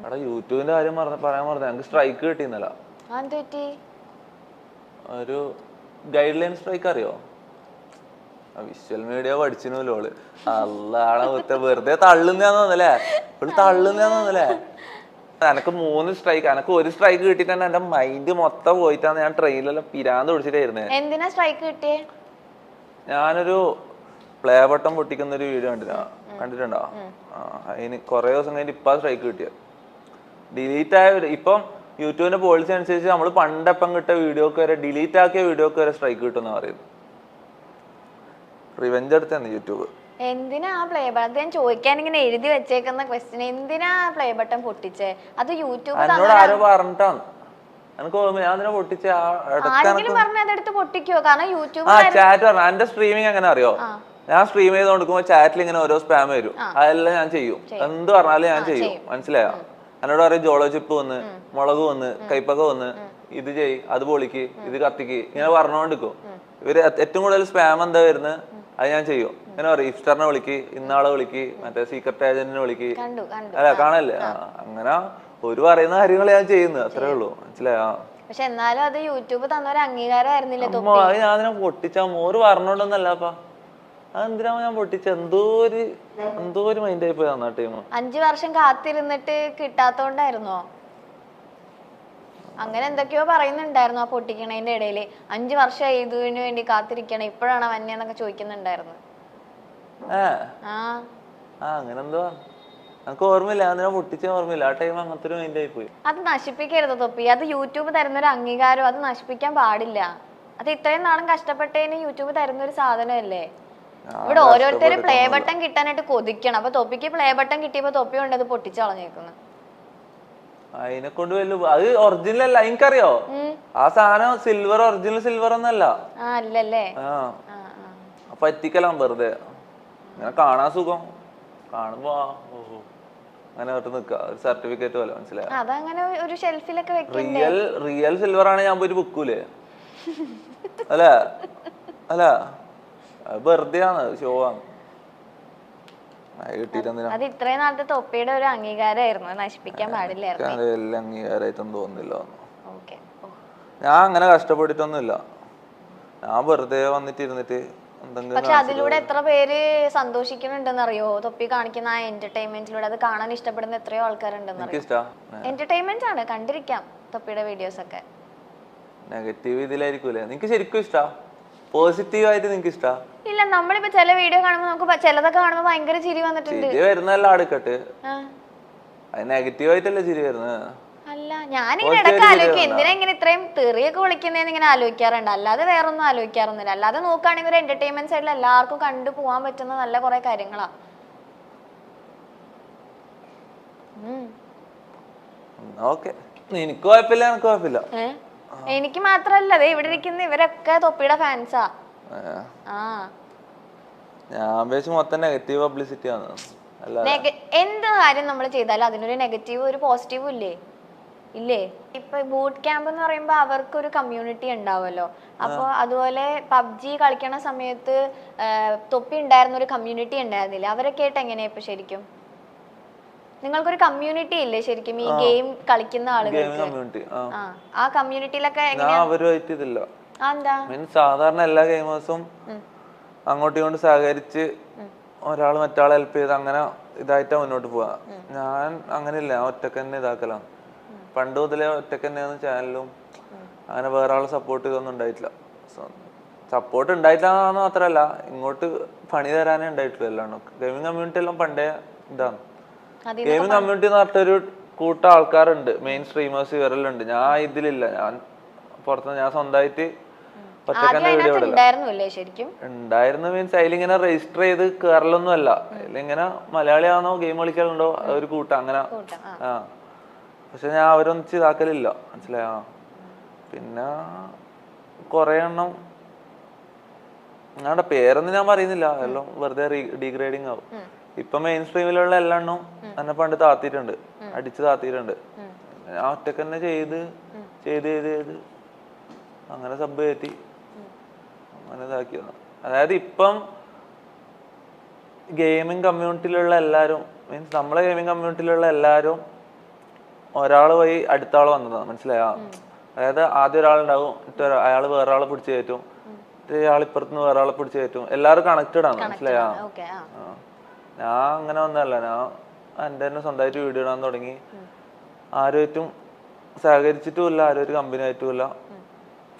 എടാ യൂട്യൂബിന്റെ കാര്യം പറയാൻ പറഞ്ഞ ഞങ്ങൾക്ക് സ്ട്രൈക്ക് കിട്ടിയെന്നല്ല. ഒരു ഗൈഡ് ലൈൻ സ്ട്രൈക്ക് അറിയോ? വിഷ്വൽ മീഡിയ പഠിച്ചിരുന്നല്ലോ ഓള്. അല്ലാളെ വെറുതെ തള്ളുന്നല്ലേ, ഇവള് തള്ളുന്നല്ലേ. എനക്ക് 3 സ്ട്രൈക്ക്, എനക്ക് 1 സ്ട്രൈക്ക് കിട്ടിട്ട് തന്നെ എന്റെ മൈൻഡ് മൊത്തം പോയിട്ടാണ് ഞാൻ ട്രെയിനിലെല്ലാം പിരാന്ത് പിടിച്ചിട്ടായിരുന്നേ. എന്തിനാ സ്ട്രൈക്ക് കിട്ടിയേ? ഞാനൊരു പ്ലേ ബട്ടൺ പൊട്ടിക്കുന്ന ഒരു വീഡിയോ കണ്ടിട്ടുണ്ടോ? അതിന് കൊറേ ദിവസം കഴിഞ്ഞിട്ട് ഇപ്പൊ സ്ട്രൈക്ക് കിട്ടിയത്. ഡിലീറ്റ് ആയ ഇപ്പം യൂട്യൂബിന്റെ പോളിസി അനുസരിച്ച് നമ്മൾ പണ്ടെപ്പം കിട്ടിയ വീഡിയോക്ക് വരെ, ഡിലീറ്റ് ആക്കിയ വീഡിയോക്ക് വരെ സ്ട്രൈക്ക് കിട്ടുമെന്ന് പറയുന്നത്. റിവെഞ്ച് എടുത്താണ് യൂട്യൂബ്. എന്തിനാ പ്ലേ ബട്ടൺ? ഞാൻ ചോദിക്കാൻ ഇങ്ങനെ എഴുതി വെച്ചേക്കുന്ന ക്വസ്റ്റ്യൻ, എന്തിനാ പ്ലേ ബട്ടൺ പൊട്ടിച്ചേ? അത് യൂട്യൂബ് എന്നോട് ആരോ പറഞ്ഞിട്ടാണ്, എനിക്ക് ഓർമ്മ. ഞാൻ അതിനെ പൊട്ടിച്ച അതെടുത്ത് പൊട്ടിക്കോ? കാരണം യൂട്യൂബ് ചാറ്റ് പറഞ്ഞു. എന്റെ സ്ട്രീമിങ് എങ്ങനെ അറിയോ? ഞാൻ സ്ട്രീം ചെയ്ത് കൊടുക്കുമ്പോ ചാറ്റിൽ ഇങ്ങനെ ഓരോ സ്പാം വരും, അതെല്ലാം ഞാൻ ചെയ്യും. എന്ത് പറഞ്ഞാലും ഞാൻ ചെയ്യും, മനസ്സിലായോ? എന്നോട് പറയും ജോളോ ചിപ്പ് വന്ന്, മുളക് വന്ന്, കൈപ്പക വന്ന്, ഇത് ചെയ്, അത് പൊളിക്ക്, ഇത് കത്തിക്ക്, ഇങ്ങനെ പറഞ്ഞോണ്ടിരിക്കും. ഇവര് ഏറ്റവും കൂടുതൽ സ്പാം എന്താ വരുന്നത്, അത് ഞാൻ ചെയ്യും. ഇങ്ങനെ പറയും ഇഫ്റ്ററിനെ വിളിക്ക്, ഇന്നാളെ വിളിക്ക്, മറ്റേ സീക്രട്ട് ഏജന്റിനെ വിളിക്ക്, അല്ല കാണല്ലേ. അങ്ങനെ ഒരു പറയുന്ന കാര്യങ്ങൾ ഞാൻ ചെയ്യുന്നത്, അത്രേ ഉള്ളൂ, മനസ്സിലായോ? പക്ഷെ എന്നാലും അത് യൂട്യൂബ് തന്നൊരു അംഗീകാരമായിരുന്നില്ല. ഞാൻ അതിനെ പൊട്ടിച്ച മോര് പറഞ്ഞോണ്ടൊന്നല്ലപ്പാ. അതെന്തിനാ ഞാൻ പൊട്ടിച്ച? എന്തോ ഒരു മൈൻഡ് ആയി പോയി ആ ടൈം. 5 വർഷം കാത്തിരുന്നിട്ട് കിട്ടാത്തോണ്ടായിരുന്നോ? അങ്ങനെ എന്തൊക്കെയോ പറയുന്നുണ്ടായിരുന്നു ആ പൊട്ടിക്കണേന്റെ ഇടയില്. 5 വർഷമായി ഇതിനു വേണ്ടി കാത്തിരിക്കണം, ഇപ്പോഴാണ് വന്നേന്നൊക്കെ ചോദിക്കുന്നുണ്ടായിരുന്നു. അങ്ങനെ എന്തോ എനിക്ക് ഓർമ്മയില്ല, അതിനെ പൊട്ടിച്ച ഓർമ്മയില്ല. ആ ടൈം അങ്ങനത്തെ ഒരു മൈൻഡ് ആയി പോയി. അത് നശിപ്പിക്കരുത് തൊപ്പി. അത് യൂട്യൂബ് തരുന്നൊരു അംഗീകാരം, അത് നശിപ്പിക്കാൻ പാടില്ല. അത് ഇത്രയും നാളും കഷ്ടപ്പെട്ടതിന് യൂട്യൂബ് തരുന്നൊരു സാധനമല്ലേ. ഇവിടെ ഓരോരുത്തര് പ്ലേ ബട്ടൺ കിട്ടാനായിട്ട് കൊതിക്കണം. അപ്പൊ തൊപ്പിക്ക് പ്ലേ ബട്ടൺ കിട്ടിയപ്പോ തൊപ്പി കൊണ്ട് അത് പൊട്ടിച്ചു കളഞ്ഞേക്കുന്നു. അതിനെ കൊണ്ട് അത് ഒറിജിനൽ അല്ല, എനിക്കറിയോ. ആ സാധനം സിൽവർ, ഒറിജിനൽ സിൽവർ ഒന്നല്ല. അല്ലല്ലേ? പറ്റിക്കലാം വെറുതെ. ഇങ്ങനെ കാണാൻ സുഖം, കാണുമ്പോ അങ്ങനെ നിക്ക ഒരു സർട്ടിഫിക്കറ്റ് പോലെ, മനസ്സിലായോ? അതങ്ങനെ ഒരു ഷെൽഫിലൊക്കെ വെക്കണ്ടേ? റിയൽ സിൽവർ ആണ് ഞാൻ പോയിട്ട് ബുക്കൂലേ, അല്ല അല്ല വെറുതെ ആണ്, ഷോ ആണ്. അത് ഇത്രയും നാളത്തെ തൊപ്പിയുടെ ഒരു അംഗീകാരമായിരുന്നു, നശിപ്പിക്കാൻ പാടില്ലായിരുന്നു. എല്ലാം അംഗീകാരമായിട്ടൊന്നും തോന്നുന്നില്ല. ഞാൻ അങ്ങനെ കഷ്ടപ്പെട്ടിട്ടൊന്നുമില്ല, ഞാൻ വെറുതെ വന്നിട്ടിരുന്നിട്ട്. പക്ഷെ അതിലൂടെ എത്ര പേര് സന്തോഷിക്കുന്നുണ്ടെന്നറിയോ? തൊപ്പി കാണിക്കുന്ന ആ എന്റർടൈൻമെന്റിലൂടെ അത് കാണാൻ ഇഷ്ടപ്പെടുന്ന എത്രയോ ആൾക്കാരുണ്ടെന്നറിയോ? എന്റർടൈൻമെന്റ് ആണ്, കണ്ടിരിക്കാം തൊപ്പിയുടെ വീഡിയോസ് ഒക്കെ. നെഗറ്റീവ് ഇതിലായിരിക്കൂലേ? നിനക്ക് ശരിക്കും ഇഷ്ടാ? പോസിറ്റീവ് ആയിട്ട് നിനക്ക് ഇഷ്ടാ? ഇല്ല, നമ്മളിപ്പോ ചില വീഡിയോ കാണുമ്പോ നമുക്ക് ചിലതൊക്കെ കാണുമ്പോ ഭയങ്കര ചിരി വന്നിട്ടുണ്ട്. ചിരി വരുന്നതെല്ലാം അടുക്കട്ടെ, അത് നെഗറ്റീവ് ആയിട്ടല്ലേ ചിരി വരുന്നത്? അല്ല, ഞാനിങ്ങനെ ഇടയ്ക്ക് ആലോചിക്കും എന്തിനാ ഇങ്ങനെ ഇത്രയും തെറിയൊക്കെ വിളിക്കുന്നതെന്ന് ഇങ്ങനെ ആലോചിക്കാറുണ്ട്. അല്ലാതെ വേറൊന്നും ആലോചിക്കാറൊന്നുമില്ല. അല്ലാതെ നോക്കുകയാണെങ്കിൽ ഒരു എന്റർടൈൻമെന്റ് സൈഡിൽ എല്ലാവർക്കും കണ്ടു പോകാൻ പറ്റുന്ന നല്ല കുറെ കാര്യങ്ങളാ. എനിക്ക് കുഴപ്പമില്ല, എനിക്ക് കുഴപ്പമില്ല. എനിക്ക് മാത്രല്ല, അതെ ഇവിടെ ഇരിക്കുന്ന ഇവരൊക്കെ തൊപ്പിയുടെ ഫാൻസാ. ഞാൻ വെച്ച് മൊത്തം നെഗറ്റീവ് പബ്ലിസിറ്റി ആണ്. എന്ത് കാര്യം നമ്മൾ ചെയ്താലും അതിനൊരു നെഗറ്റീവ് ഒരു പോസിറ്റീവും ഇല്ലേ? ഇപ്പൊ ബൂട്ട് ക്യാമ്പ് എന്ന് പറയുമ്പോ അവർക്കൊരു കമ്മ്യൂണിറ്റി ഉണ്ടാവുമല്ലോ. അപ്പൊ അതുപോലെ പബ്ജി കളിക്കണ സമയത്ത് തൊപ്പി ഉണ്ടായിരുന്ന ഒരു കമ്മ്യൂണിറ്റി ഉണ്ടായിരുന്നില്ല? അവരൊക്കെ ആയിട്ട് എങ്ങനെയാ ഇപ്പൊ ശരിക്കും? നിങ്ങൾക്കൊരു കമ്മ്യൂണിറ്റി ഇല്ലേ ശരിക്കും ഈ ഗെയിം കളിക്കുന്ന ആളുകൾക്ക്? ആ കമ്മ്യൂണിറ്റിയിലൊക്കെ സാധാരണ എല്ലാ ഗെയിമേഴ്സും അങ്ങോട്ടും ഇങ്ങോട്ടും സഹകരിച്ച് ഒരാൾ മറ്റാളെ ഹെൽപ്പ് ചെയ്ത് അങ്ങനെ ഇതായിട്ടാ മുന്നോട്ട് പോവാ. ഞാൻ അങ്ങനെയില്ല, ഒറ്റക്ക് തന്നെ ഇതാക്കലാണ്. പണ്ട് മുതലേ ഒറ്റക്ക് തന്നെയാണ് ചാനലും. അങ്ങനെ വേറെ ആളെ സപ്പോർട്ട് ഇതൊന്നും ഉണ്ടായിട്ടില്ല. സപ്പോർട്ട് ഉണ്ടായിട്ടില്ലാന്ന് മാത്രല്ല, ഇങ്ങോട്ട് പണി തരാനേ ഉണ്ടായിട്ടില്ല. എല്ലാം ഗെയിമിംഗ് കമ്മ്യൂണിറ്റി എല്ലാം പണ്ടേ ഇതാണ്. ഗെയിമിംഗ് കമ്മ്യൂണിറ്റി എന്ന് പറഞ്ഞിട്ടൊരു കൂട്ടം ആൾക്കാരുണ്ട്, മെയിൻ സ്ട്രീമേഴ്സ് ഇവരെല്ലാം ഉണ്ട്. ഞാൻ ഇതിലില്ല, ഞാൻ പുറത്തുനിന്ന് ഞാൻ സ്വന്തമായിട്ട് ഉണ്ടായിരുന്നു. മീൻസ് അതിലിങ്ങനെ രജിസ്റ്റർ ചെയ്ത് കേറലൊന്നും അല്ല. അതിലിങ്ങനെ മലയാളിയാണോ ഗെയിം കളിക്കലുണ്ടോ അതൊരു കൂട്ടം അങ്ങനെ. പക്ഷെ ഞാൻ അവരൊന്നിച്ച് ഇതാക്കലില്ല, മനസ്സിലായോ? പിന്നെ കൊറേ എണ്ണം, ഞങ്ങളുടെ പേരൊന്നും ഞാൻ പറയുന്നില്ല, എല്ലാം വെറുതെ ഡീഗ്രേഡിങ് ആവും. ഇപ്പൊ മെയിൻ സ്ട്രീമിലുള്ള എല്ലാ എണ്ണവും എന്നെ പണ്ട് താത്തിയിട്ടുണ്ട്, അടിച്ച് താത്തിയിട്ടുണ്ട്. ഞാൻ ഒറ്റക്ക് തന്നെ ചെയ്ത് അങ്ങനെ സബ് കയറ്റി അങ്ങനെ ഇതാക്കിയതാണ്. അതായത് ഇപ്പം ഗെയിമിംഗ് കമ്മ്യൂണിറ്റിയിലുള്ള എല്ലാവരും, മീൻസ് നമ്മളെ ഗെയിമിംഗ് കമ്മ്യൂണിറ്റിയിലുള്ള എല്ലാവരും ഒരാള് പോയി അടുത്ത ആള് വന്നതാണ്, മനസ്സിലായോ? അതായത് ആദ്യം ഒരാളുണ്ടാവും, അയാള് വേറെ ആളെ പിടിച്ചു കയറ്റും, ഇയാൾ ഇപ്പുറത്തുനിന്ന് വേറെ ആളെ പിടിച്ചു കയറ്റും, എല്ലാവരും കണക്റ്റഡ് ആണ്, മനസ്സിലായോ? ഞാൻ അങ്ങനെ ഒന്നല്ല, ഞാൻ എൻ്റെ തന്നെ സ്വന്തമായിട്ട് വീഡിയോ ഇടാൻ തുടങ്ങി. ആരുമായിട്ടും സഹകരിച്ചിട്ടുമില്ല, ആരും ഒരു കമ്പനി ആയിട്ടുമില്ല.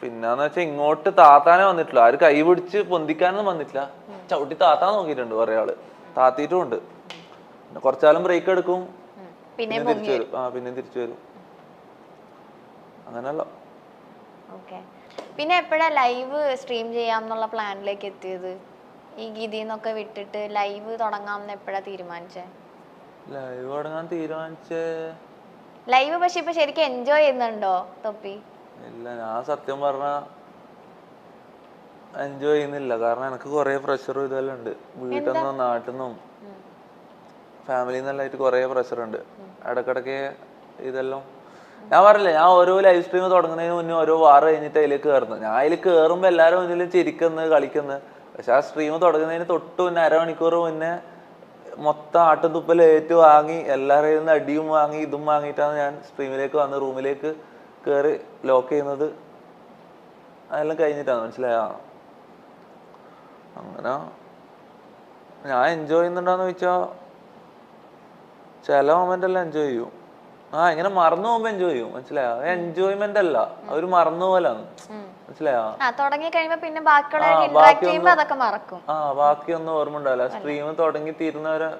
പിന്നെന്ന് വെച്ചാൽ ഇങ്ങോട്ട് താത്താനേ വന്നിട്ടില്ല, ആര് കൈ പിടിച്ച് പൊന്തിക്കാനൊന്നും വന്നിട്ടില്ല. ചവിട്ടി താത്താൻ നോക്കിയിട്ടുണ്ട് കുറെ ആള്, താത്തിയിട്ടും ഉണ്ട്. കുറച്ചാലും ബ്രേക്ക് എടുക്കും, പിന്നെ തിരിച്ചു വരും. പിന്നെ തിരിച്ചു വരും, അങ്ങനല്ല. പിന്നെ എപ്പോഴാ ലൈവ് സ്ട്രീം ചെയ്യാന്നുള്ള പ്ലാനിലേക്ക് എത്തിയത്? ഈ ഗീതിന്നൊക്കെ വിട്ടിട്ട് ലൈവ് തുടങ്ങാമെന്ന് എപ്പോഴാ തീരുമാനിച്ചേ? ലൈവ് തുടങ്ങാൻ തീരുമാനിച്ചേ ലൈവ് പക്ഷെ ഇപ്പൊ ശരിക്കും എൻജോയ് ചെയ്യുന്നുണ്ടോ തൊപ്പി? ഇല്ല, ഞാൻ സത്യം പറഞ്ഞ എൻജോയ് ചെയ്യുന്നില്ല. കാരണം എനിക്ക് കുറെ പ്രഷറും ഇതെല്ലാം ഉണ്ട്, വീട്ടിൽ നിന്നും നാട്ടിൽ നിന്നും ഫാമിലിയിൽ നിന്നെല്ലാം ആയിട്ട് കുറെ പ്രഷറുണ്ട്. ഇടക്കിടക്ക് ഇതെല്ലാം ഞാൻ പറഞ്ഞില്ലേ, ഞാൻ ഓരോ ലൈവ് സ്ട്രീം തുടങ്ങുന്നതിന് മുന്നേ ഓരോ വാർ കഴിഞ്ഞിട്ട് അതിലേക്ക് കയറുന്നത്. ഞാൻ അതിൽ കയറുമ്പോൾ എല്ലാവരും മുന്നിലും ചിരിക്കുന്നത് കളിക്കുന്നത്. പക്ഷെ ആ സ്ട്രീം തുടങ്ങുന്നതിന് തൊട്ട് മുന്നേ അരമണിക്കൂർ മുന്നേ മൊത്തം ആട്ടും തുപ്പലും ഏറ്റു വാങ്ങി, എല്ലാവരുടെ നിന്ന് അടിയും വാങ്ങി ഇതും വാങ്ങിയിട്ടാണ് ഞാൻ സ്ട്രീമിലേക്ക് വന്ന് റൂമിലേക്ക് കയറി ലോക്ക് ചെയ്യുന്നത്. അതെല്ലാം കഴിഞ്ഞിട്ടാണ്, മനസ്സിലായോ? അങ്ങനെ ഞാൻ എൻജോയ് ചെയ്യുന്നുണ്ടോന്ന് ചോദിച്ചാൽ ചില മൊമെന്റ് എല്ലാം എൻജോയ് ചെയ്യും. ഇങ്ങനെ മറന്നു പോകുമ്പോ എൻജോയ് ചെയ്യും, മനസ്സിലായോ? എൻജോയ്മെന്റ് അല്ല, അവര് മറന്നു പോലാണ്, മനസ്സിലായോ? ബാക്കിയൊന്നും ഓർമ്മ ഉണ്ടാവില്ല. സ്ട്രീം തുടങ്ങി തീരുന്നവരെ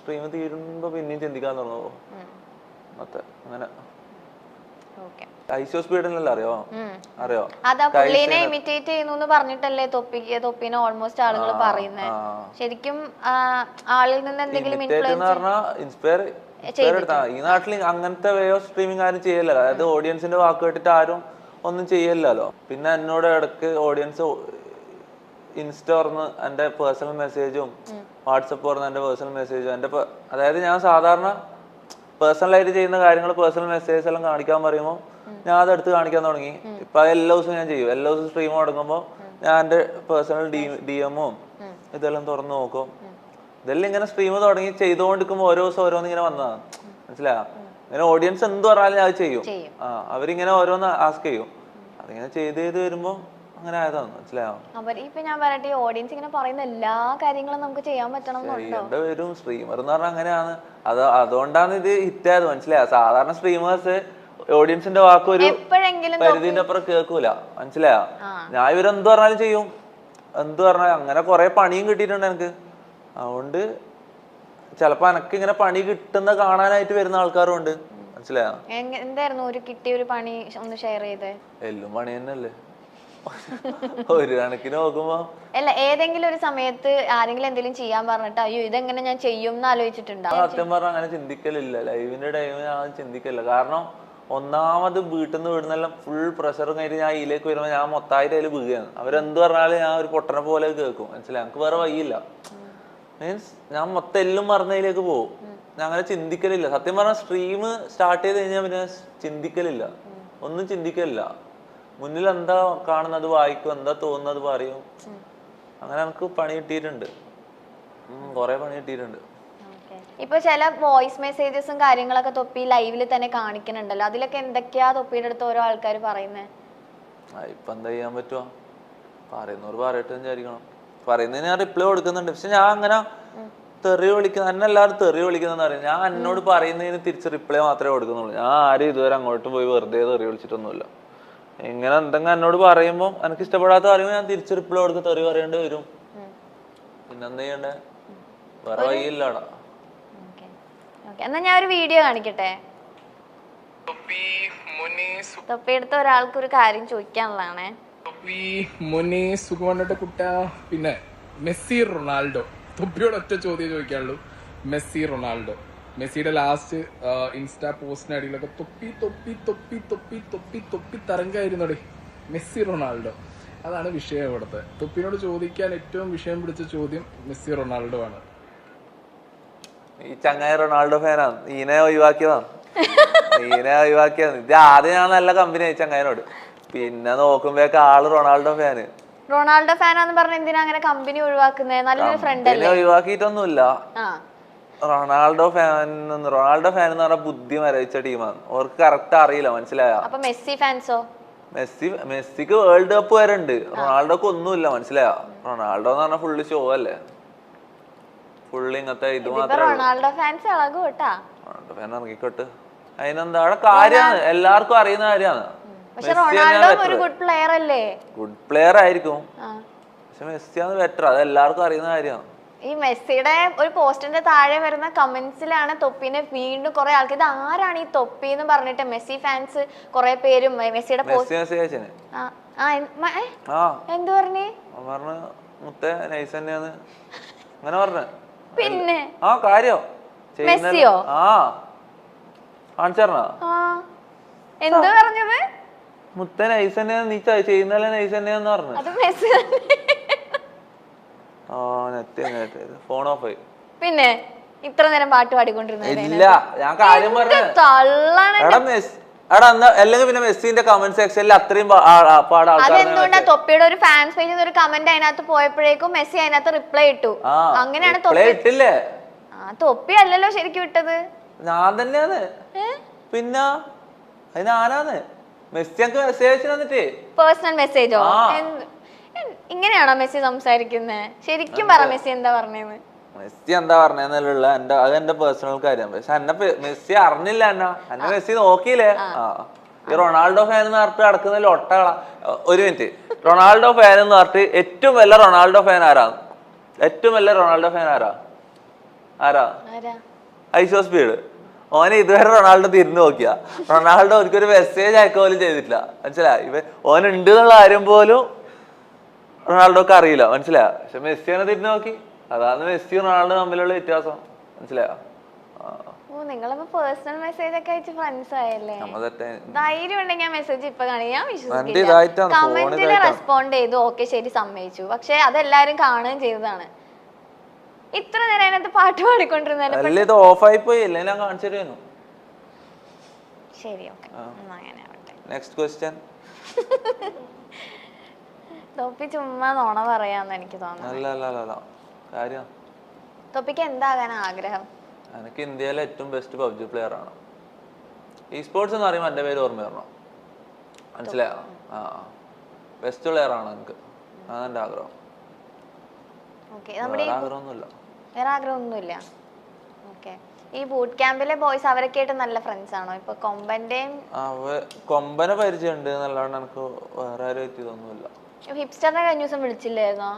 സ്ട്രീം തീരുമ്പോ പിന്നെയും ചിന്തിക്കാൻ തുടങ്ങുമോ മൊത്തം അങ്ങനെ. ഐസോ സ്പീഡിനല്ല, അറിയോ? അറിയോ? ഇമിറ്റേറ്റ് ചെയ്യുന്നു പറഞ്ഞിട്ടല്ലേ തൊപ്പിനെ ഓൾമോസ്റ്റ് ആളുകൾ പറയുന്നത്. ശരിക്കും ആളിൽ നിന്ന് എന്തെങ്കിലും ഇൻസ്പയർ ഈ നാട്ടിൽ അങ്ങനത്തെ വേ ഓഫ് സ്ട്രീമിംഗ് ആരും ചെയ്യല്ലോ. അതായത് ഓഡിയൻസിന്റെ വാക്ക് കേട്ടിട്ട് ആരും ഒന്നും ചെയ്യല്ലോ. പിന്നെ എന്നോട് ഇടക്ക് ഓഡിയൻസ് ഇൻസ്റ്റ തുറന്ന് എന്റെ പേഴ്സണൽ മെസ്സേജും വാട്സപ്പ് തുറന്ന് എന്റെ പേഴ്സണൽ മെസ്സേജും അതായത് ഞാൻ സാധാരണ പേഴ്സണലായിട്ട് ചെയ്യുന്ന കാര്യങ്ങൾ പേഴ്സണൽ മെസ്സേജസ് എല്ലാം കാണിക്കാൻ പറയുമ്പോൾ ഞാൻ അതെടുത്ത് കാണിക്കാൻ തുടങ്ങി. ഇപ്പൊ എല്ലാ ദിവസവും ഞാൻ ചെയ്യും. എല്ലാ ദിവസവും സ്ട്രീം തുടങ്ങുമ്പോൾ ഞാൻ എന്റെ പേഴ്സണൽ DM-ഉം ഇതെല്ലാം തുറന്നു നോക്കും. ഇതെല്ലാം ഇങ്ങനെ സ്ട്രീം തുടങ്ങി ചെയ്തുകൊണ്ടിരിക്കുമ്പോൾ ഓരോ ദിവസം ഓരോന്ന് ഇങ്ങനെ വന്നതാണ്, മനസ്സിലായോ? ഇങ്ങനെ ഓഡിയൻസ് എന്ത് പറഞ്ഞാലും ഞാൻ ചെയ്യും. അവരിങ്ങനെ ഓരോന്ന് ആസ്ക് ചെയ്യും. അതിങ്ങനെ ചെയ്ത് വരുമ്പോ അങ്ങനെ ആയതാണ്, മനസ്സിലായോ? ഞാൻ പറയട്ടെ, ഓഡിയൻസ് ഇങ്ങനെ പറയുന്ന എല്ലാ കാര്യങ്ങളും നമുക്ക് ചെയ്യാൻ പറ്റണം വരും. സ്ട്രീമർ എന്ന് പറഞ്ഞാൽ അങ്ങനെയാണ്. അതുകൊണ്ടാണ് ഇത് ഹിറ്റായത്, മനസ്സിലായോ? സാധാരണ സ്ട്രീമേഴ്സ് ഓഡിയൻസിന്റെ വാക്ക് ഒരു പരിധിന്റെ അപ്പുറം കേൾക്കൂല, മനസ്സിലായോ? ഞാൻ ഇവരെന്ത് പറഞ്ഞാലും ചെയ്യും, എന്ത് പറഞ്ഞാലും. അങ്ങനെ കുറെ പണിയും കിട്ടിയിട്ടുണ്ട് എനിക്ക്. അതുകൊണ്ട് ചിലപ്പോ എനക്ക് ഇങ്ങനെ പണി കിട്ടുന്ന കാണാനായിട്ട് വരുന്ന ആൾക്കാരും ഉണ്ട്, മനസ്സിലായോ? എന്തായിരുന്നു ഒരു കിട്ടിയ ഒരു പണി ഒന്ന് ഷെയർ ചെയ്തേ? എല്ലാം പണി തന്നെയല്ലേ ഒരു കണക്കിന് നോക്കുമ്പോ. അല്ല, ഏതെങ്കിലും ഒരു സമയത്ത് ആരെങ്കിലും എന്തെങ്കിലും ചെയ്യാൻ പറഞ്ഞിട്ട് അയ്യോ ഇതെങ്ങനെ ഞാൻ ചെയ്യും എന്ന് ആലോചിച്ചിട്ടുണ്ടോ? സത്യം പറഞ്ഞാൽ അങ്ങനെ ചിന്തിക്കലില്ല. ലൈവിന്റെ ടൈമിൽ ഞാൻ ചിന്തിക്കില്ല. കാരണം ഒന്നാമത് വീട്ടിൽ നിന്ന് വിടുന്നെല്ലാം ഫുൾ പ്രഷറും കഴിഞ്ഞിട്ട് ഞാൻ ഇതിലേക്ക് വരുമ്പോൾ ഞാൻ മൊത്തമായിട്ട് അതിൽ വീഴുകയാണ്. അവരെന്ത് പറഞ്ഞാലും ഞാൻ ഒരു പൊട്ടനെ പോലെ കേൾക്കും, മനസ്സിലായി? എനിക്ക് വേറെ വഴിയില്ല. മീൻസ് ഞാൻ മൊത്തം എല്ലാം മറന്നതിലേക്ക് പോകും. ഞാൻ അങ്ങനെ ചിന്തിക്കലില്ല. സത്യം പറഞ്ഞാൽ സ്ട്രീം സ്റ്റാർട്ട് ചെയ്ത് കഴിഞ്ഞാൽ പിന്നെ ചിന്തിക്കലില്ല, ഒന്നും ചിന്തിക്കലില്ല. മുന്നിൽ എന്താ കാണുന്നത് വായിക്കും, എന്താ തോന്നുന്നത് പറയും. അങ്ങനെ എനിക്ക് പണി കിട്ടിയിട്ടുണ്ട്, കുറെ പണി കിട്ടിയിട്ടുണ്ട്. ഇപ്പൊ ചില വോയിസ് മെസ്സേജസും കാര്യങ്ങളൊക്കെ തൊപ്പി ലൈവില് തന്നെ കാണിക്കുന്നുണ്ടല്ലോ, അതിലൊക്കെ എന്തൊക്കെയാ തൊപ്പിയുടെ അടുത്ത് ഓരോ ആൾക്കാർ പറയുന്നത്? ഇപ്പൊ എന്താ ചെയ്യാൻ പറ്റുമോ? പറയുന്നവർ പറയട്ടെ വിചാരിക്കണം. പറയുന്നതിന് ഞാൻ റിപ്ലൈ കൊടുക്കുന്നുണ്ട്. പക്ഷെ ഞാൻ അങ്ങനെ തെറി വിളിക്കുന്ന എന്നെ എല്ലാവരും തെറി വിളിക്കുന്നതെന്ന് പറയും. ഞാൻ എന്നോട് പറയുന്നതിന് തിരിച്ച് റിപ്ലൈ മാത്രമേ കൊടുക്കുന്നുള്ളൂ. ഞാൻ ആരും ഇതുവരെ അങ്ങോട്ട് പോയി വെറുതെ തെറി വിളിച്ചിട്ടൊന്നുമില്ല. ഇങ്ങനെ എന്തെങ്കിലും എന്നോട് പറയുമ്പോൾ എനിക്ക് ഇഷ്ടപ്പെടാത്ത പറയുമ്പോൾ ഞാൻ തിരിച്ച് റിപ്ലൈ കൊടുത്ത് തെറി പറയേണ്ടി വരും. പിന്നെന്താ ചെയ്യണ്ടേ? വേറെ വഴിയില്ലടാ. എന്നാ ഞാൻ ഒരു വീഡിയോ കാണിക്കട്ടെ. തൊപ്പിയെടുത്ത ഒരാൾക്ക് ഒരു കാര്യം ചോദിക്കാനുള്ളതാണേ. പിന്നെ മെസ്സി റൊണാൾഡോ, തൊപ്പിയോട് ഒറ്റ ചോദ്യം ചോദിക്കാനുള്ളൂ. മെസ്സി റൊണാൾഡോ, മെസ്സിയുടെ ലാസ്റ്റ് ഇൻസ്റ്റാ പോസ്റ്റിന് അടിയിലൊക്കെ തൊപ്പി തൊപ്പി തൊപ്പി തൊപ്പി തൊപ്പി തൊപ്പി തരംഗമായിരുന്നോടെ. മെസ്സി റൊണാൾഡോ, അതാണ് വിഷയം ഇവിടുത്തെ. തൊപ്പിനോട് ചോദിക്കാൻ ഏറ്റവും വിഷയം പിടിച്ച ചോദ്യം മെസ്സി റൊണാൾഡോ ആണ്. ഈ ചങ്ങായി റൊണാൾഡോ ഫാനാണ്. ഈനെ ഒഴിവാക്കിയതാണ്. ഇത് ആദ്യം ഞാൻ നല്ല കമ്പനി ആയി ചങ്ങായിനോട്. പിന്നെ നോക്കുമ്പോഴേക്ക് ആള് റൊണാൾഡോ ഫാന്. റൊണാൾഡോ ഫാനാന്ന് പറഞ്ഞ എന്തിനാ അങ്ങനെ കമ്പനി ഒഴിവാക്കുന്നേ? നല്ലൊരു ഫ്രണ്ട് അല്ലേ? ഒഴിവാക്കിയിട്ടൊന്നുമില്ല. റൊണാൾഡോ ഫാൻ എന്ന് പറഞ്ഞാൽ ബുദ്ധി മരവിച്ച ടീമാണ്. അവർക്ക് കറക്റ്റ് അറിയില്ല, മനസ്സിലായ? അപ്പൊ മെസ്സി ഫാൻസോ? മെസ്സിക്ക് വേൾഡ് കപ്പ് വരെ ഉണ്ട്, റൊണാൾഡോക്ക് ഒന്നുമില്ല, മനസ്സിലായ? റൊണാൾഡോ എന്ന് പറഞ്ഞാൽ ഫുള്ള് ഷോ അല്ലേ, ഫുള്ള് ഇങ്ങനത്തെ ഇത് മാത്രമേ. റൊണാൾഡോ ഫാൻസ് ഇളകും കേട്ടാ. റൊണാൾഡോ ഫാൻ ഇറങ്ങിക്കോട്ട്, അതിനെന്താ, അവിടെ കാര്യമാണ്, എല്ലാവർക്കും അറിയുന്ന കാര്യമാണ്. പക്ഷെ റൊണാൾഡോ ഒരു ഗുഡ് പ്ലെയർ അല്ലേ? ഗുഡ് പ്ലെയർ ആയിരിക്കും, പക്ഷെ മെസ്സിയാണ് ബെറ്റർ, അത് എല്ലാവർക്കും അറിയുന്ന കാര്യമാണ്. ഈ മെസ്സിയുടെ ഒരു പോസ്റ്റിന്റെ താഴെ വരുന്ന കമന്റ്സിലാണ് തൊപ്പിനെ വീണ്ടും കുറെ ആൾക്ക് ഇത് ആരാണ് ഈ തൊപ്പി എന്ന് പറഞ്ഞിട്ട് മെസ്സി ഫാൻസ് കുറെ പേരും മെസ്സിയുടെ എന്ത് പറഞ്ഞേ മുത്തേ നൈസ് തന്നെയാണ് അങ്ങനെ പറഞ്ഞ. പിന്നെ ആ കാര്യം മെസ്സിയോ കാണിച്ചറിഞ്ഞ എന്ത് പറഞ്ഞത്? മുത്തേ നൈസ് തന്നെയാണ്, നീ ചെയ്യുന്നല്ലേ നൈസ് തന്നെയാന്ന് പറഞ്ഞു. അത് മെസ്സി ഫോൺ ഓഫ് ആയി. പിന്നെ ഇത്ര നേരം പാട്ട് പാടിക്കൊണ്ടിരുന്നത് ഇല്ല, ഞാൻ കാര്യം പറഞ്ഞു. അല്ലെങ്കിൽ പിന്നെ മെസ്സിന്റെ കമന്റ് സെക്ഷനിൽ അത്രയും അതെന്തുകൊണ്ടാ തൊപ്പിയുടെ ഒരു ഫാൻസ് പേജിൽ ഒരു കമന്റ് അതിനകത്ത് പോയപ്പോഴേക്കും മെസ്സി അതിനകത്ത് റിപ്ലൈ ഇട്ടു. അങ്ങനെയാണ് ഇട്ടില്ലേ? തൊപ്പി അല്ലല്ലോ ശരിക്കും ഇട്ടത്, ഞാൻ തന്നെയാണ്. പിന്നെ അത് ഞാനാണ്. മെസ്സി എനിക്ക് മെസ്സേജ് തന്നിട്ടേ പേഴ്സണൽ മെസ്സേജോ? ഇങ്ങനെയാണോ മെസ്സി സംസാരിക്കുന്നത്? ശരിക്കും പറ, മെസ്സി എന്താ പറഞ്ഞേന്ന്? മെസ്സി എന്താ പറഞ്ഞെന്നുള്ള അത് എന്റെ പേഴ്സണൽ കാര്യം. പക്ഷെ എന്നെ മെസ്സി അറിഞ്ഞില്ല, എന്നെ മെസ്സി നോക്കിയില്ലേ. ഈ റൊണാൾഡോ ഫാൻ എന്ന് പറഞ്ഞിട്ട് നടക്കുന്നതിൽ ഒട്ടകള. ഒരു മിനിറ്റ്, റൊണാൾഡോ ഫാൻ എന്ന് പറഞ്ഞിട്ട് ഏറ്റവും വലിയ റൊണാൾഡോ ഫാൻ ആരാ? ഏറ്റവും വലിയ റൊണാൾഡോ ഫാൻ ആരാ? ഐസോ സ്പീഡ്. ഓനെ ഇതുവരെ റൊണാൾഡോ തിരിഞ്ഞു നോക്കിയ റൊണാൾഡോ ഒരിക്കലും മെസ്സേജ് അയക്കുക പോലും ചെയ്തിട്ടില്ല, മനസ്സിലായി? ഓനുണ്ട് എന്നുള്ള കാര്യം പോലും റൊണാൾഡോക്ക് അറിയില്ല, മനസ്സിലായ? പക്ഷെ മെസ്സിനെ തിരിഞ്ഞു നോക്കി, അതാണ് മെസ്സി റൊണാൾഡോ തമ്മിലുള്ള വ്യത്യാസം, മനസ്സിലായോ? നിങ്ങളിപ്പോ പേഴ്സണൽ മെസ്സേജ് ഒക്കെ അയച്ച് ഫ്രണ്ട്സ് ആയല്ലേ? ധൈര്യം ഉണ്ടെങ്കിൽ ഞാൻ മെസ്സേജ് ഇപ്പൊ ഞാൻ വിശ്വസിക്കില്ല. കമന്റിൽ റെസ്പോണ്ട് ചെയ്തു, ഓക്കെ ശരി സമ്മതിച്ചു, പക്ഷെ അതെല്ലാരും കാണുകയും ചെയ്തതാണ്. ഇത്ര നേരം അതിനകത്ത് പാട്ട് പാടിക്കൊണ്ടിരുന്നത് ഓഫായി പോയി, ഞാൻ കാണിച്ചു തരുന്നു. ശരി, ഓക്കെ, അങ്ങനെ ആവട്ടെ. Next question. തൊപ്പി ചുമ്മാ നോണ പറയാന്ന് എനിക്ക് തോന്നുന്നു. തൊപ്പിക്ക് എന്താകാൻ ആഗ്രഹം? എനിക്ക് ഇന്ത്യയിലെ ഏറ്റവും ബെസ്റ്റ് പബ്ജി പ്ലെയർ ആണ്. ഈ സ്പോർട്സ് എന്ന് പറയുമ്പോൾ എന്റെ പേര് ഓർമ്മ വരണം, മനസ്സിലായോ? ബെസ്റ്റ് പ്ലെയർ ആണ് എനിക്ക്, അതാണ് എന്റെ ആഗ്രഹം. വേറെ ആഗ്രഹമൊന്നുമില്ല. ഓക്കെ, ഈ ബൂട്ട് ക്യാമ്പിലെ ബോയ്സ് അവരൊക്കെ ആയിട്ട് നല്ല ഫ്രണ്ട്സ് ആണോ? ഇപ്പൊ കൊമ്പനെ പരിചയമുണ്ട് എന്നല്ലാണ്ട് എനിക്ക് വേറെ ആരും എത്തിയതൊന്നുമില്ല. ഹിപ്സ്റ്ററിനെ കഴിഞ്ഞ ദിവസം വിളിച്ചില്ലായിരുന്നോ?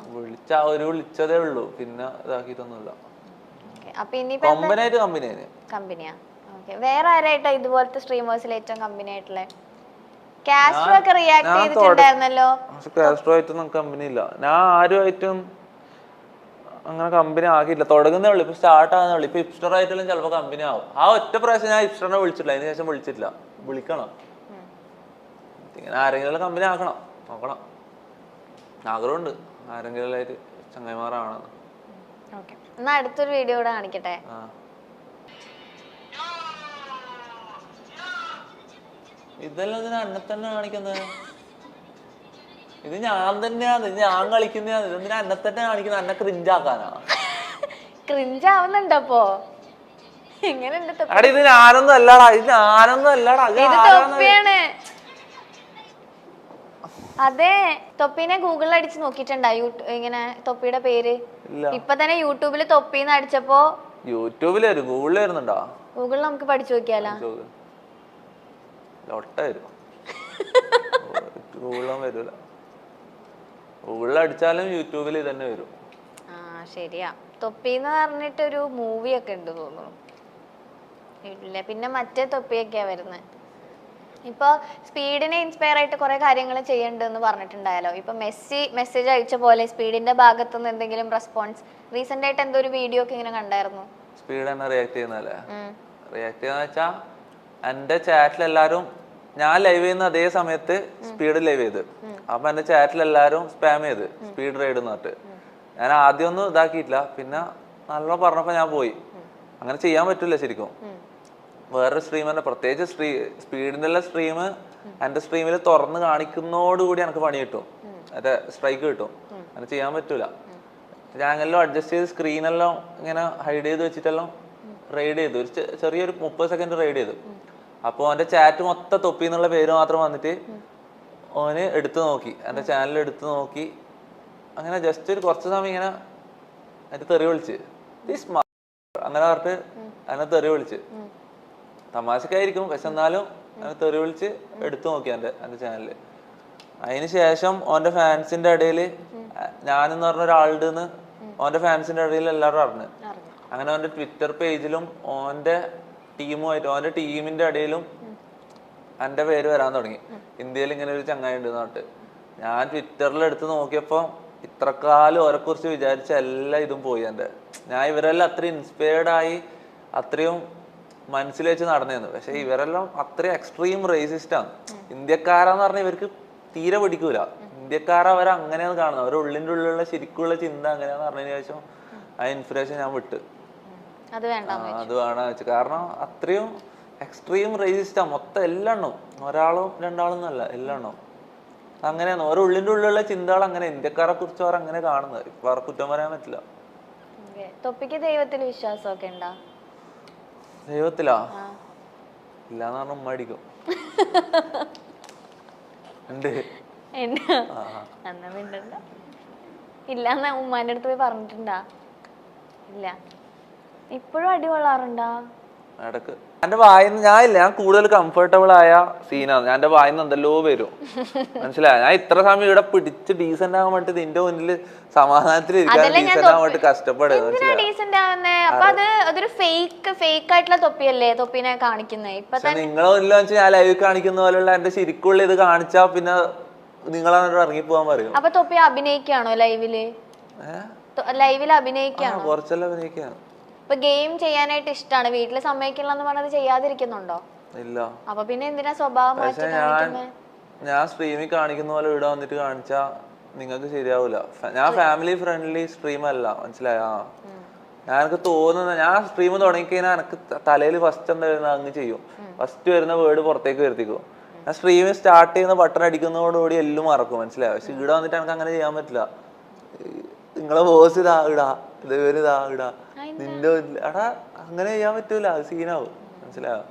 വിളിച്ചതേ ഉള്ളൂ, പിന്നെ ഇതാക്കിയിട്ടൊന്നുമില്ല. കമ്പനിയാ? ഓക്കെ, വേറെ ആരായിട്ടാ ഇതുപോലത്തെ സ്ട്രീമേഴ്സിൽ ഏറ്റവും കമ്പനി ആയിട്ടുള്ള? കാസ്ട്രോ ഒക്കെ റിയാക്ട് ചെയ്തിട്ടുണ്ടായിരുന്നല്ലോ. കാസ്ട്രോ ആയിട്ടൊന്നും കമ്പനി ഇല്ല, ഞാൻ ആരുമായിട്ടും അങ്ങനെ കമ്പനി ആക്കിയില്ല. തുടങ്ങുന്നേ ഉള്ളു, ഇപ്പൊ സ്റ്റാർട്ട് ആകുന്നേ ഉള്ളു. ഇപ്പൊ ഹിപ്സ്റ്റർ ആയിട്ടെല്ലാം ചിലപ്പോ കമ്പനി ആവും. ആ ഒറ്റ പ്രാവശ്യം ഞാൻ ഹിപ്സ്റ്ററിനെ വിളിച്ചിട്ടില്ല, അതിന് ശേഷം വിളിച്ചിട്ടില്ല. വിളിക്കണം, ഇങ്ങനെ ആരെങ്കിലും കമ്പനി ആക്കണം, നോക്കണം. ആഗ്രഹമുണ്ട് ആരെങ്കിലും ആയിട്ട് ചങ്ങായിമാരാണെന്ന്. എന്നാ അടുത്തൊരു വീഡിയോ കൂടെ കാണിക്കട്ടെ. ഇതെല്ലാം ഇതിന് അന്നെ തന്നെ കാണിക്കുന്നത്. ഇത് ഞാൻ തന്നെയാണ്, ഇത് ഞാൻ കളിക്കുന്നതാണ്. ഇതെന്തിനാ എന്നെ തന്നെ കാണിക്കുന്നത്? എന്നെ ക്രിഞ്ചാക്കാനാ? ക്രിഞ്ചാവുന്നുണ്ടപ്പോ? എങ്ങനെയുണ്ട്? ഇത് ഞാനൊന്നും അല്ലടാ, ഇത് ഞാനൊന്നും അല്ലടാ, തൊപ്പിയാണ്. അതെ, തൊപ്പിനെ ഗൂഗിളിൽ അടിച്ച് നോക്കിട്ടുണ്ടാ ഇങ്ങനെ തൊപ്പിയുടെ പേര്? ഇപ്പൊ തന്നെ യൂട്യൂബില് തൊപ്പിന്ന് അടിച്ചപ്പോ യൂട്യൂബിൽ ഗൂഗിളിൽ വരുന്നുണ്ടോ? ഗൂഗിളിൽ നമുക്ക് പഠിച്ചു നോക്കിയാലോ? ഗൂഗിളും വരൂല, ഗൂഗിളിൽ അടിച്ചാലും യൂട്യൂബിൽ തന്നെ വരും. ശരിയാ. തൊപ്പിന്ന് പറഞ്ഞിട്ടൊരു മൂവി ഒക്കെ ഉണ്ട് തോന്നുന്നു. ഇല്ല, പിന്നെ മറ്റേ തൊപ്പിയൊക്കെയാ വരുന്നത്. ഇപ്പൊ സ്പീഡിനെ ഇൻസ്പയർ ആയിട്ട് കുറെ കാര്യങ്ങൾ ചെയ്യണ്ടെന്ന് പറഞ്ഞിട്ടുണ്ടായാലോ. ഇപ്പൊ മെസ്സി മെസ്സേജ് അയച്ച പോലെ സ്പീഡിന്റെ ഭാഗത്തു നിന്ന് എന്തെങ്കിലും റെസ്പോൺസ് റീസെന്റ് ആയിട്ട് എന്തോ ഒരു വീഡിയോ ഒക്കെ ഇങ്ങനെ കണ്ടായിരുന്നു. സ്പീഡ് തന്നെ റിയാക്ട് ചെയ്യുന്നല്ലേ? റിയാക്ട് ചെയ്യുന്ന വെച്ചാ എന്റെ ചാറ്റിൽ എല്ലാരും, ഞാൻ ലൈവ് ചെയ്യുന്ന അതേ സമയത്ത് സ്പീഡ് ലൈവ് ചെയ്ത്, അപ്പൊ എന്റെ ചാറ്റിൽ എല്ലാരും സ്പാം ചെയ്ത് സ്പീഡ് റൈഡ് എന്ന് പറഞ്ഞിട്ട്. ഞാൻ ആദ്യം ഒന്നും ഇതാക്കിയിട്ടില്ല, പിന്നെ നല്ലോണം പറഞ്ഞപ്പോ ഞാൻ പോയി. അങ്ങനെ ചെയ്യാൻ പറ്റില്ല ശരിക്കും. വേറൊരു സ്ട്രീമറിന്റെ പ്രത്യേകിച്ച് സ്പീഡിന്റെ സ്ട്രീം എന്റെ സ്ട്രീമിൽ തുറന്ന് കാണിക്കുന്നതോടുകൂടി എനിക്ക് പണി കിട്ടും, മറ്റേ സ്ട്രൈക്ക് കിട്ടും. അങ്ങനെ ചെയ്യാൻ പറ്റൂല. ഞാനെല്ലാം അഡ്ജസ്റ്റ് ചെയ്ത് സ്ക്രീനെല്ലാം ഇങ്ങനെ ഹൈഡ് ചെയ്ത് വെച്ചിട്ടെല്ലാം റെയ്ഡ് ചെയ്തു, ഒരു ചെറിയൊരു 30 സെക്കൻഡ് റെയ്ഡ് ചെയ്തു. അപ്പോൾ അവന്റെ ചാറ്റ് മൊത്തം തൊപ്പി എന്നുള്ള പേര് മാത്രം വന്നിട്ട് ഓന് എടുത്തു നോക്കി, എൻ്റെ ചാനൽ എടുത്തു നോക്കി. അങ്ങനെ ജസ്റ്റ് ഒരു കുറച്ച് സമയം ഇങ്ങനെ അതിന്റെ തെറി വിളിച്ച് അങ്ങനെ പറഞ്ഞിട്ട് അതിനെ തെറി വിളിച്ച്, തമാശക്കായിരിക്കും പക്ഷെ എന്നാലും അതിനെ തെറി വിളിച്ച് എടുത്തു നോക്കി എൻ്റെ ചാനലില്. അതിന് ശേഷം ഓന്റെ ഫാൻസിന്റെ ഇടയിൽ ഞാനെന്ന് പറഞ്ഞ ഒരാളുടെ ഓന്റെ ഫാൻസിന്റെ ഇടയിൽ എല്ലാവരും അറിഞ്ഞു. അങ്ങനെ ഓന്റെ ട്വിറ്റർ പേജിലും ഓന്റെ ടീമുമായിട്ട് ഓന്റെ ടീമിന്റെ ഇടയിലും എൻ്റെ പേര് വരാൻ തുടങ്ങി. ഇന്ത്യയിൽ ഇങ്ങനെ ഒരു ചങ്ങായി ഉണ്ട് നാട്ട്. ഞാൻ ട്വിറ്ററിൽ എടുത്ത് നോക്കിയപ്പോ ഇത്രക്കാലം ഓരെ കുറിച്ച് വിചാരിച്ച എല്ലാ ഇതും പോയി എൻ്റെ. ഞാൻ ഇവരെല്ലാം അത്രയും ഇൻസ്പയർഡ് ആയി അത്രയും മനസ്സിൽ വെച്ച് നടന്നിരുന്നു. പക്ഷെ ഇവരെല്ലാം അത്രയും എക്സ്ട്രീം റേസിസ്റ്റ് ആണ്. ഇന്ത്യക്കാരാന്ന് പറഞ്ഞാൽ ഇവർക്ക് തീരെ പിടിക്കൂല. ഇന്ത്യക്കാരെ അവർ അങ്ങനെയാണ് കാണുന്നത്, അവരുടെ ഉള്ളിൻ്റെ ഉള്ളിലുള്ള ശരിക്കുള്ള ചിന്ത അങ്ങനെയാന്ന് പറഞ്ഞതിന് ശേഷം ആ ഇൻഫർമേഷൻ ഞാൻ വിട്ട് അത് വേണം വെച്ചു. കാരണം അത്രയും എക്സ്ട്രീം റേസിസ്റ്റാ മൊത്തം എല്ലെണ്ണോ, ഒരാളും രണ്ടാളും എന്നല്ല എല്ലെണ്ണോ അങ്ങനെയാണ്. ഓരോ ഉള്ളിൻ്റെ ഉള്ളിലുള്ള ചിന്തകൾ അങ്ങനെ ഇന്ത്യക്കാരെ കുറിച്ച് അവർ അങ്ങനെ കാണുന്നത്. ഇപ്പൊ അവർക്ക് കുറ്റം പറയാൻ പറ്റില്ല. തൊപ്പിക്ക് ദൈവത്തിൽ വിശ്വാസമൊക്കെ ഉണ്ടോ? ദൈവത്തിലാ ഇല്ലാന്ന് പറഞ്ഞ ഉമ്മ അടിക്കും. ഉണ്ട് ഇല്ലാന്ന് ഉമ്മാന്റെ അടുത്ത് പോയി പറഞ്ഞിട്ടുണ്ടാ? ഇല്ല. ഇപ്പോഴും അടി കൊള്ളാറുണ്ടാ? ഇടക്ക് എന്റെ വായിന്ന് ഞാൻ കൂടുതൽ കംഫർട്ടബിൾ ആയ സീനാണ്. ഞാൻ എന്റെ വായിന്ന് എന്തെല്ലോ വരും, മനസ്സിലായ? ഞാൻ ഇത്ര സമയം ഇവിടെ പിടിച്ച് ഡീസന്റ് ആകാൻ വേണ്ടി നിന്റെ മുന്നിൽ സമാധാനത്തിൽ ഇരിക്കാൻ ഡീസന്റ് ആവാൻ വേണ്ടി കഷ്ടപ്പെടുക. നിങ്ങളെ മുന്നിൽ വെച്ച് ഞാൻ ലൈവ് കാണിക്കുന്ന പോലുള്ള എന്റെ ശരിക്കുള്ള ഇത് കാണിച്ചാ പിന്നെ നിങ്ങളാണ് ഇറങ്ങിപ്പോവാൻ പറയും. അപ്പൊ തൊപ്പി അഭിനയിക്കാണോ ലൈവില്? അഭിനയിക്കാണോ? കുറച്ചെല്ലാം അഭിനയിക്കാണ്. ഇപ്പൊ ഗെയിം ചെയ്യാനായിട്ട് ഇഷ്ടമാണ്, വീട്ടില് സമ്മതിക്കില്ലെന്ന് പറഞ്ഞത് ചെയ്യാതിരിക്കുന്നുണ്ടോ? ഇല്ല. അപ്പൊ പിന്നെ എന്തിനാ സ്വഭാവം മാറ്റി കാണിക്കുന്നത്? ഞാൻ സ്ട്രീമിൽ കാണിക്കുന്ന പോലെ ഇവിടെ വന്നിട്ട് കാണിച്ചാ നിങ്ങൾക്ക് ശരിയാവൂല. ഞാൻ ഫാമിലി ഫ്രണ്ട്ലി സ്ട്രീം അല്ല, മനസ്സിലായോ? ഞാൻ എനിക്ക് തോന്നുന്ന ഞാൻ സ്ട്രീം തുടങ്ങിക്കഴിഞ്ഞാൽ എനിക്ക് തലയിൽ ഫസ്റ്റ് എന്താ വരുന്നത് അങ്ങ് ചെയ്യും. ഫസ്റ്റ് വരുന്ന വേർഡ് പുറത്തേക്ക് വരുത്തിക്കും. ഞാൻ സ്ട്രീം സ്റ്റാർട്ട് ചെയ്യുന്ന ബട്ടൺ അടിക്കുന്നതോടുകൂടി എല്ലാം മറക്കും, മനസ്സിലായോ? പക്ഷെ ഇവിടെ വന്നിട്ട് എനിക്ക് അങ്ങനെ ചെയ്യാൻ പറ്റില്ല. നിങ്ങളെ ബോസ് ഇതാ ഇടാ, ഇതേവരെ ഇതാ ഇടാ, നിന്റെ എടാ അങ്ങനെ ചെയ്യാൻ പറ്റൂല, അത് സീനാവും, മനസ്സിലായോ?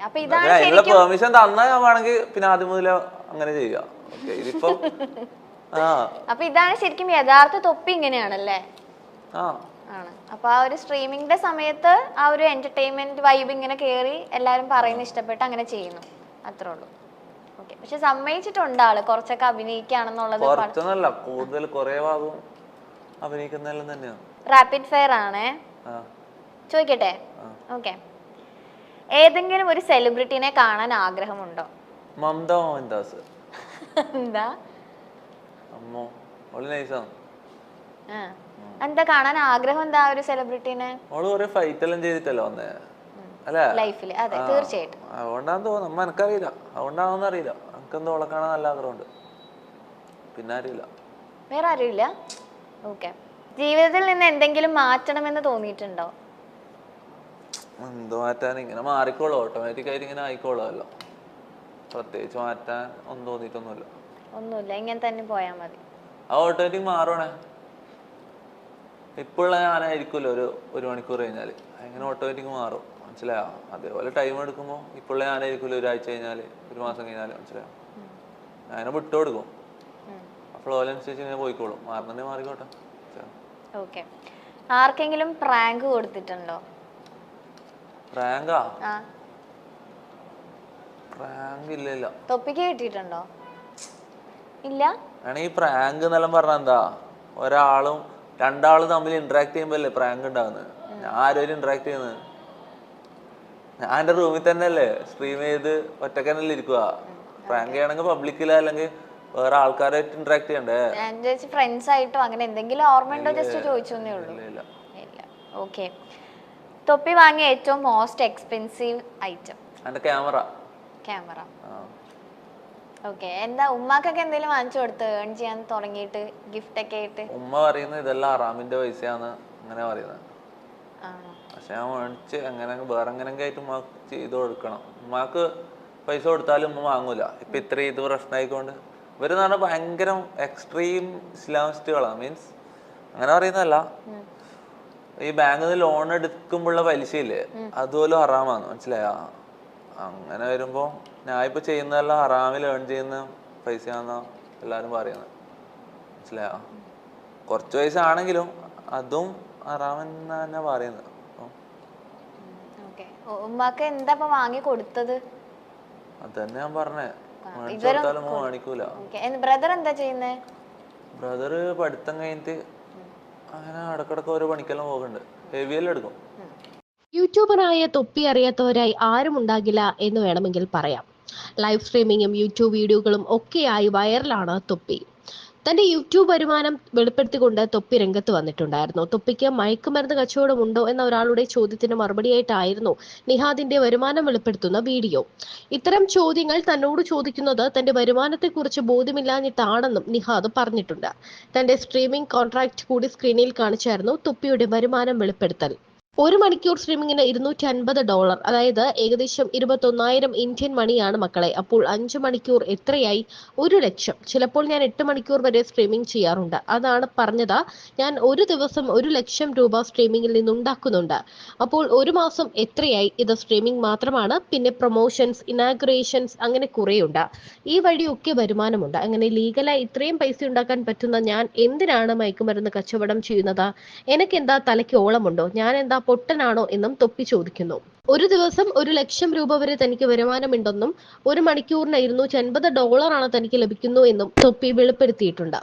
അതിനുള്ള പെർമിഷൻ തന്നാ ഞാൻ വേണമെങ്കിൽ പിന്നെ ആദ്യം മുതൽ അങ്ങനെ ചെയ്യാം. ഇതിപ്പോ അപ്പൊ ഇതാണ് ശരിക്കും യഥാർത്ഥ തൊപ്പി ഇങ്ങനെയാണല്ലേ? ആണ്. അപ്പൊ ആ ഒരു സ്ട്രീമിംഗിന്റെ സമയത്ത് ആ ഒരു എന്റർടൈൻമെന്റ് വൈബ് ഇങ്ങനെ കേറി എല്ലാരും പറയുന്ന ഇഷ്ടപ്പെട്ട് അങ്ങനെ ചെയ്യുന്നു, അത്രേ ഉള്ളൂ. ഓക്കെ. പക്ഷെ സമ്മതിച്ചിട്ടുണ്ട് ആള് കുറച്ചൊക്കെ അഭിനയിക്കുകയാണെന്നുള്ളത്? കുറച്ചൊന്നല്ല, കൂടുതൽ കുറെ ഭാഗവും അഭിനയിക്കുന്നതെല്ലാം തന്നെയാണ്. റാപ്പിഡ് ഫയർ ആണേ, ചോദിക്കട്ടെ? ഓക്കെ. ഏതെങ്കിലും ഒരു സെലിബ്രിറ്റിനെ കാണാൻ ആഗ്രഹമുണ്ടോ? മമത മോഹൻദാസ്. എന്താ? അമ്മോ ഓള് നൈസാണ്. എന്താ കാണാൻ ആഗ്രഹം? എന്താ ഒരു സെലിബ്രിറ്റിനെ? ഓള് കുറെ ഫൈറ്റ് എല്ലാം ചെയ്തിട്ടല്ലോ വന്നേ അല്ലേ ലൈഫില്? അതെ, തീർച്ചയായിട്ടും. അതുകൊണ്ടാന്ന് തോന്നുന്നു, അമ്മ എനിക്കറിയില്ല, അതുകൊണ്ടാണെന്ന് അറിയില്ല. എനിക്കെന്തോ ഓളെ കാണാൻ നല്ല ആഗ്രഹമുണ്ട്, പിന്നെ അറിയില്ല. വേറെ ആരുമില്ല? ഓക്കെ. ജീവിതത്തിൽ നിന്ന് എന്തെങ്കിലും മാറ്റണമെന്ന് തോന്നിയിട്ടുണ്ടോ? എന്തോ മാറ്റാൻ, ഇങ്ങനെ മാറിക്കോളൂ, ഓട്ടോമാറ്റിക് ആയിട്ട് ഇങ്ങനെ ആയിക്കോളൂല്ലോ. പ്രത്യേകിച്ച് മാറ്റാൻ ഒന്നും തോന്നിയിട്ടൊന്നുമില്ല. ഒന്നുമില്ല, ഇങ്ങനെ തന്നെ പോയാ മതി. ആ ഓട്ടോമാറ്റിക് മാറണേ. ഇപ്പോഴുള്ള ഞാനായിരിക്കുമല്ലോ ഒരു മണിക്കൂർ കഴിഞ്ഞാൽ അങ്ങനെ ഓട്ടോമാറ്റിക് മാറും, മനസ്സിലായോ? അതേപോലെ ടൈം എടുക്കുമ്പോൾ ഇപ്പോഴുള്ള ഞാനായിരിക്കുമല്ലോ ഒരാഴ്ച കഴിഞ്ഞാൽ, ഒരു മാസം കഴിഞ്ഞാൽ, മനസ്സിലായോ? ഞാനെ വിട്ടു കൊടുക്കും, അപ്പോൾ ഓലനുസരിച്ച് ഇങ്ങനെ പോയിക്കോളും. മാറുന്നുണ്ടെ മാറിക്കോട്ടെ. ഓക്കെ. ആർക്കെങ്കിലും പ്രാങ്ക് കൊടുത്തിട്ടുണ്ടോ? പ്രാങ്കാ? പ്രാങ്ക് ഇല്ല. തൊപ്പിക്ക് കിട്ടിയിട്ടുണ്ടോ? ഇല്ല. ഈ പ്രാങ്ക് എന്നെല്ലാം പറഞ്ഞാൽ എന്താ, ഒരാളും രണ്ടാളും തമ്മിൽ ഇന്ററാക്ട് ചെയ്യുമ്പോ അല്ലേ പ്രാങ്ക് ഉണ്ടാവുന്നത്. ഞാൻ ആരും ഇന്ററാക്ട് ചെയ്യുന്നത്, ഞാൻ എന്റെ റൂമിൽ തന്നെ അല്ലേ സ്ട്രീം ചെയ്ത് ഒറ്റക്ക് തന്നെ ഇരിക്കുക. പ്രാങ്ക് ചെയ്യണമെങ്കിൽ പബ്ലിക്കില്ല, അല്ലെങ്കിൽ വേറെ ആൾക്കാരായിട്ട് ഇന്ററാക്ട് ചെയ്യണ്ടേ? ഫ്രണ്ട്സ് ആയിട്ടോ അങ്ങനെ എന്തെങ്കിലും ഓർമ്മയുണ്ടോ? ജസ്റ്റ് ചോദിച്ചേ ഉള്ളൂ. ഇല്ല. ഓക്കെ. തൊപ്പി വാങ്ങിയ ഏറ്റവും മോസ്റ്റ് എക്സ്പെൻസീവ് ഐറ്റം? എന്റെ ക്യാമറ. ഓക്കെ. എന്താ ഉമ്മാക്കൊക്കെ എന്തെങ്കിലും വാങ്ങിച്ചു കൊടുത്ത് ഏൺ ചെയ്യാൻ തുടങ്ങിയിട്ട് ഗിഫ്റ്റ് ഒക്കെ ആയിട്ട്? ഉമ്മ പറയുന്നത് ഇതെല്ലാം അറാമിന്റെ പൈസയാന്ന് അങ്ങനെ പറയുന്നത്. പക്ഷെ ഞാൻ മേടിച്ച് എങ്ങനെ വേറെ എങ്ങനെയൊക്കെ ആയിട്ട് ഉമ്മക്ക് ചെയ്ത് കൊടുക്കണം. ഉമ്മാക്ക് പൈസ കൊടുത്താലും ഉമ്മ വാങ്ങൂല. ഇപ്പൊ ഇത്രയും ഇത് പ്രശ്നമായിക്കൊണ്ട് ഇവരെന്ന് പറഞ്ഞാൽ ഭയങ്കര എക്സ്ട്രീം ഇസ്ലാമിസ്റ്റുകളാണ്. മീൻസ് അങ്ങനെ പറയുന്നതല്ല, ഈ ബാങ്കിൽ നിന്ന് ലോൺ എടുക്കുമ്പോഴുള്ള പലിശയില്ലേ അതുപോലും ഹറാമാണ്, മനസ്സിലായോ? അങ്ങനെ വരുമ്പോ ഞാൻ ഇപ്പൊ ചെയ്യുന്നതെല്ലാം ഹറാമിൽ ഏൺ ചെയ്യുന്ന പൈസയാണെന്നാ എല്ലാരും പറയുന്നത്, മനസ്സിലായോ? കുറച്ച് പൈസ ആണെങ്കിലും അതും ഹറാമെന്ന് തന്നെ പറയുന്നത്. ഉമ്മാക്ക് എന്താ വാങ്ങി കൊടുത്തത്? അതന്നെ ഞാൻ പറഞ്ഞേ, മേടിച്ചു കൊടുത്താലും മേടിക്കൂല. ബ്രദർ എന്താ ചെയ്യുന്നേ? ബ്രദർ പഠിത്തം കഴിഞ്ഞിട്ട് അങ്ങനെ ഇടക്കിടക്ക് ഓരോ പണിക്കെല്ലാം പോകുന്നുണ്ട്, ഹെവിയെല്ലാം എടുക്കും. യൂട്യൂബറായ തൊപ്പി അറിയാത്തവരായി ആരും ഉണ്ടാകില്ല എന്ന് വേണമെങ്കിൽ പറയാം. ലൈവ് സ്ട്രീമിങ്ങും യൂട്യൂബ് വീഡിയോകളും ഒക്കെയായി വൈറലാണ് തൊപ്പി. തന്റെ യൂട്യൂബ് വരുമാനം വെളിപ്പെടുത്തിക്കൊണ്ട് തൊപ്പി രംഗത്ത് വന്നിട്ടുണ്ടായിരുന്നു. തൊപ്പിക്ക് മയക്കുമരുന്ന് കച്ചവടം ഉണ്ടോ എന്ന ഒരാളുടെ ചോദ്യത്തിന് മറുപടിയായിട്ടായിരുന്നു നിഹാദിന്റെ വരുമാനം വെളിപ്പെടുത്തുന്ന വീഡിയോ. ഇത്തരം ചോദ്യങ്ങൾ തന്നോട് ചോദിക്കുന്നത് തന്റെ വരുമാനത്തെക്കുറിച്ച് ബോധ്യമില്ലാഞ്ഞിട്ടാണെന്നും നിഹാദ് പറഞ്ഞിട്ടുണ്ട്. തന്റെ സ്ട്രീമിംഗ് കോൺട്രാക്ട് കൂടി സ്ക്രീനിൽ കാണിച്ചായിരുന്നു തൊപ്പിയുടെ വരുമാനം വെളിപ്പെടുത്തൽ. 1 മണിക്കൂർ സ്ട്രീമിങ്ങിന് $250, അതായത് ഏകദേശം 21,000 ഇന്ത്യൻ മണിയാണ് മക്കളെ. അപ്പോൾ 5 മണിക്കൂർ എത്രയായി? 1 ലക്ഷം. ചിലപ്പോൾ ഞാൻ 8 മണിക്കൂർ വരെ സ്ട്രീമിംഗ് ചെയ്യാറുണ്ട്. അതാണ് പറഞ്ഞത്. ഞാൻ ഒരു ദിവസം 1 ലക്ഷം രൂപ സ്ട്രീമിംഗിൽ നിന്നുണ്ടാക്കുന്നുണ്ട്. അപ്പോൾ ഒരു മാസം എത്രയായി? ഇത് സ്ട്രീമിംഗ് മാത്രമാണ്, പിന്നെ പ്രൊമോഷൻസ്, ഇനാഗുറേഷൻസ്, അങ്ങനെ കുറേയുണ്ട്. ഈ വഴിയൊക്കെ വരുമാനമുണ്ട്. അങ്ങനെ ലീഗലായി ഇത്രയും പൈസ ഉണ്ടാക്കാൻ പറ്റുന്ന ഞാൻ എന്തിനാണ് മയക്കുമരുന്ന് കച്ചവടം ചെയ്യുന്നത്? എനിക്കെന്താ തലയ്ക്ക് ഓളമുണ്ടോ? ഞാൻ എന്താ പൊട്ടനാണോ എന്നും തൊപ്പി ചോദിക്കുന്നു. ഒരു ദിവസം 1 ലക്ഷം രൂപ വരെ തനിക്ക് വരുമാനമുണ്ടെന്നും 1 മണിക്കൂറിന് $250 തനിക്ക് ലഭിക്കുന്നു എന്നും തൊപ്പി വെളിപ്പെടുത്തിയിട്ടുണ്ട്.